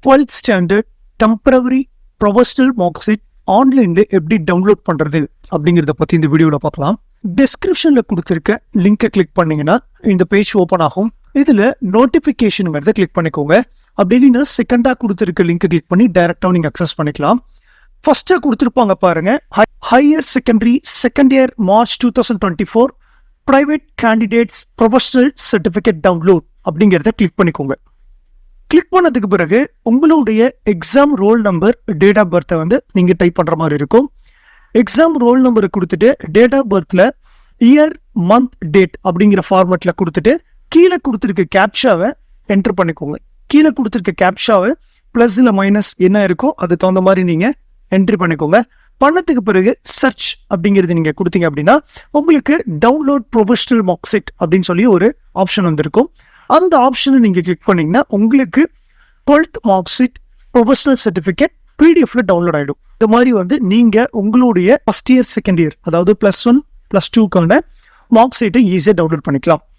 12th standard temporary professional mark sheet ஆன்லைன்ல எப்படி download பண்றது அப்படிங்கிறத பத்தி இந்த வீடியோல பார்க்கலாம். டிஸ்கிரிப்ஷன்ல கொடுத்திருக்க லிங்கை கிளிக் பண்ணீங்கன்னா இந்த பேஜ் ஓபன் ஆகும். இதுல நோட்டிபிகேஷன்ங்கிறத கிளிக் பண்ணிக்கோங்க. அப்படி இல்லைன்னா செகண்டா கொடுத்திருக்க லிங்கை கிளிக் பண்ணி டைரக்டா நீங்க அக்சஸ் பண்ணிக்கலாம். ஃபர்ஸ்டா கொடுத்திருப்பாங்க பாருங்க, higher secondary second year March 2024 private candidates professional certificate download அப்படிங்கிறத கிளிக் பண்ணிக்கோங்க. கிளிக் பண்ணதுக்கு பிறகு உங்களுடைய exam roll number, date of பர்த்தை வந்து நீங்க டைப் பண்ற மாதிரி இருக்கும். எக்ஸாம் ரோல் நம்பரை கொடுத்துட்டு டேட் ஆஃப் பர்த்ல இயர், மந்த், டேட் அப்படிங்கிற ஃபார்மேட்ல கொடுத்துட்டு கீழே கொடுத்துருக்க கேப்ஷாவை என்டர் பண்ணிக்கோங்க. கீழே கொடுத்துருக்க கேப்ஷாவை பிளஸ் இல்ல மைனஸ் என்ன இருக்கோ அதுக்கு தகுந்த மாதிரி நீங்க என்ட்ரி பண்ணிக்கோங்க. பண்ணதுக்கு பிறகு சர்ச் அப்படிங்கிறது நீங்க கொடுத்தீங்க அப்படின்னா உங்களுக்கு டவுன்லோட் ப்ரொஃபஷனல் மார்க் ஷீட் அப்படின்னு சொல்லி ஒரு ஆப்ஷன் வந்திருக்கும். அந்த ஆப்ஷனை நீங்க கிளிக் பண்ணீங்கன்னா உங்களுக்கு 12th mark sheet professional certificate பிடிஎஃப்ல டவுன்லோட் ஆயிடும். இந்த மாதிரி வந்து நீங்க உங்களுடைய ஃபர்ஸ்ட் இயர் செகண்ட் இயர் அதாவது +1 +2க்கான மார்க் ஷீட்டை ஈஸியாக டவுன்லோட் பண்ணிக்கலாம்.